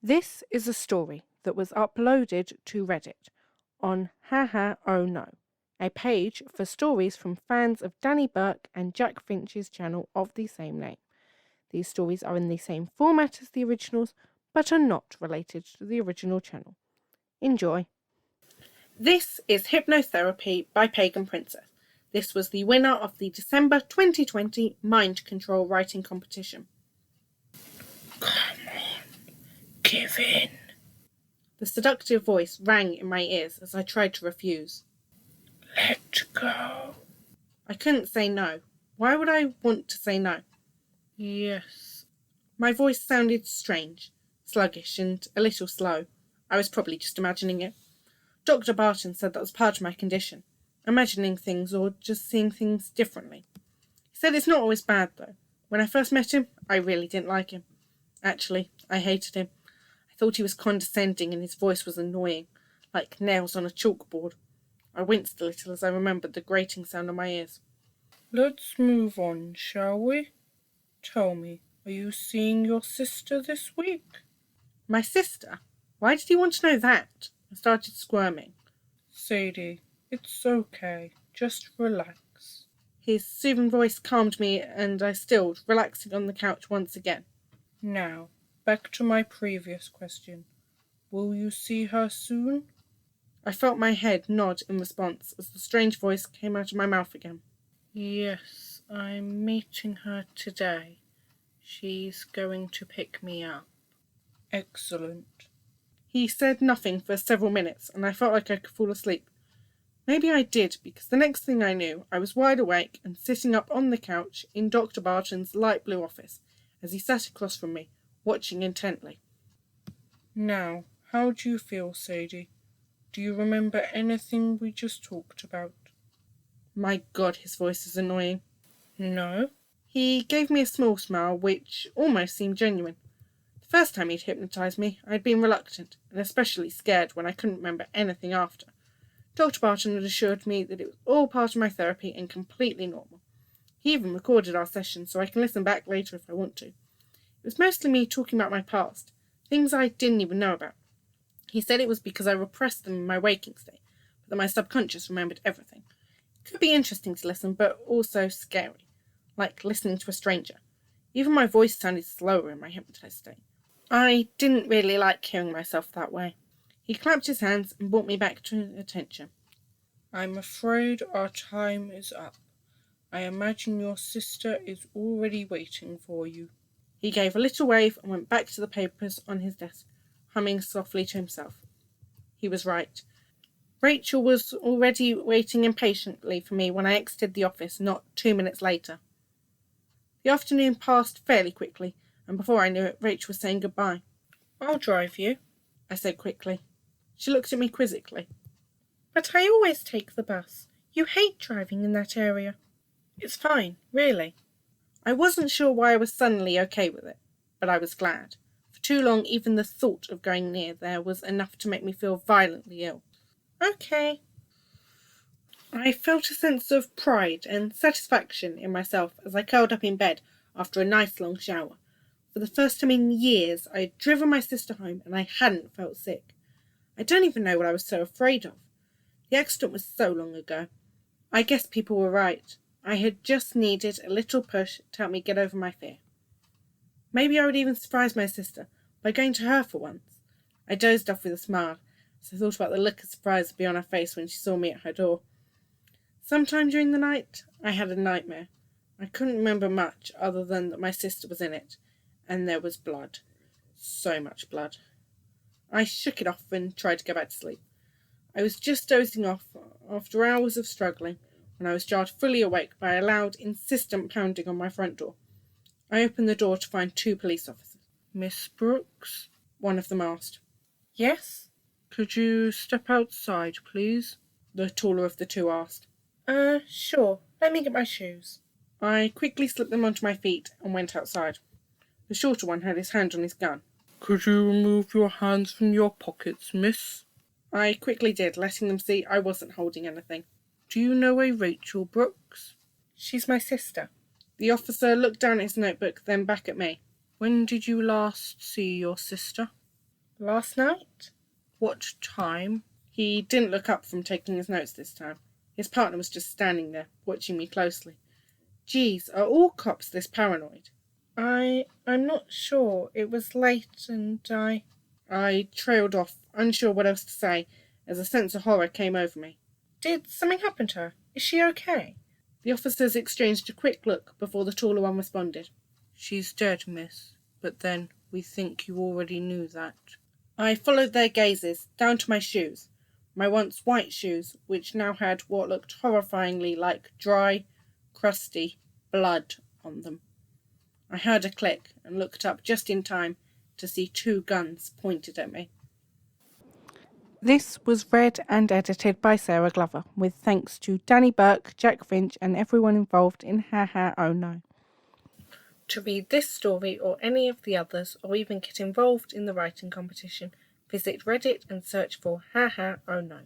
This is a story that was uploaded to Reddit on Haha Oh No, a page for stories from fans of Danny Burke and Jack Finch's channel of the same name. These stories are in the same format as the originals, but are not related to the original channel. Enjoy. This is Hypnotherapy by PaganPrincess. This was the winner of the December 2020 Mind Control Writing Competition. Come on, give in. The seductive voice rang in my ears as I tried to refuse. Let go. I couldn't say no. Why would I want to say no? Yes. My voice sounded strange, sluggish, and a little slow. I was probably just imagining it. Dr. Barton said that was part of my condition, imagining things or just seeing things differently. He said it's not always bad, though. When I first met him, I really didn't like him. Actually, I hated him. I thought he was condescending and his voice was annoying, like nails on a chalkboard. I winced a little as I remembered the grating sound in my ears. Let's move on, shall we? Tell me, are you seeing your sister this week? My sister? Why did he want to know that? I started squirming. Sadie, it's okay. Just relax. His soothing voice calmed me and I stilled, relaxing on the couch once again. Now, back to my previous question. Will you see her soon? I felt my head nod in response as the strange voice came out of my mouth again. Yes, I'm meeting her today. She's going to pick me up. Excellent. He said nothing for several minutes, and I felt like I could fall asleep. Maybe I did, because the next thing I knew, I was wide awake and sitting up on the couch in Dr. Barton's light blue office, as he sat across from me, watching intently. Now, how do you feel, Sadie? Do you remember anything we just talked about? My God, his voice is annoying. No? He gave me a small smile, which almost seemed genuine. The first time he'd hypnotised me, I'd been reluctant, and especially scared when I couldn't remember anything after. Dr. Barton had assured me that it was all part of my therapy and completely normal. He even recorded our sessions so I can listen back later if I want to. It was mostly me talking about my past, things I didn't even know about. He said it was because I repressed them in my waking state, but that my subconscious remembered everything. It could be interesting to listen, but also scary, like listening to a stranger. Even my voice sounded slower in my hypnotised state. I didn't really like hearing myself that way. He clapped his hands and brought me back to attention. I'm afraid our time is up. I imagine your sister is already waiting for you. He gave a little wave and went back to the papers on his desk, humming softly to himself. He was right. Rachel was already waiting impatiently for me when I exited the office not 2 minutes later. The afternoon passed fairly quickly, and before I knew it, Rachel was saying goodbye. I'll drive you, I said quickly. She looked at me quizzically. But I always take the bus. You hate driving in that area. It's fine, really. I wasn't sure why I was suddenly okay with it, but I was glad. For too long, even the thought of going near there was enough to make me feel violently ill. Okay. I felt a sense of pride and satisfaction in myself as I curled up in bed after a nice long shower. For the first time in years, I had driven my sister home and I hadn't felt sick. I don't even know what I was so afraid of. The accident was so long ago. I guess people were right. I had just needed a little push to help me get over my fear. Maybe I would even surprise my sister by going to her for once. I dozed off with a smile, as I thought about the look of surprise would be on her face when she saw me at her door. Sometime during the night, I had a nightmare. I couldn't remember much other than that my sister was in it, and there was blood. So much blood. I shook it off and tried to go back to sleep. I was just dozing off after hours of struggling when I was jarred fully awake by a loud, insistent pounding on my front door. I opened the door to find 2 police officers. Miss Brooks? One of them asked. Yes? Could you step outside, please? The taller of the 2 asked. Sure. Let me get my shoes. I quickly slipped them onto my feet and went outside. The shorter one had his hand on his gun. Could you remove your hands from your pockets, miss? I quickly did, letting them see I wasn't holding anything. Do you know a Rachel Brooks? She's my sister. The officer looked down at his notebook, then back at me. When did you last see your sister? Last night? What time? He didn't look up from taking his notes this time. His partner was just standing there, watching me closely. Geez, are all cops this paranoid? I'm not sure. It was late and I trailed off, unsure what else to say, as a sense of horror came over me. Did something happen to her? Is she okay? The officers exchanged a quick look before the taller one responded. She's dead, miss. But then, we think you already knew that. I followed their gazes, down to my shoes. My once white shoes, which now had what looked horrifyingly like dry, crusty blood on them. I heard a click and looked up just in time to see 2 guns pointed at me. This was read and edited by Sarah Glover, with thanks to Danny Burke, Jack Finch, and everyone involved in Ha Ha Oh No. To read this story or any of the others, or even get involved in the writing competition, visit Reddit and search for Ha Ha Oh No.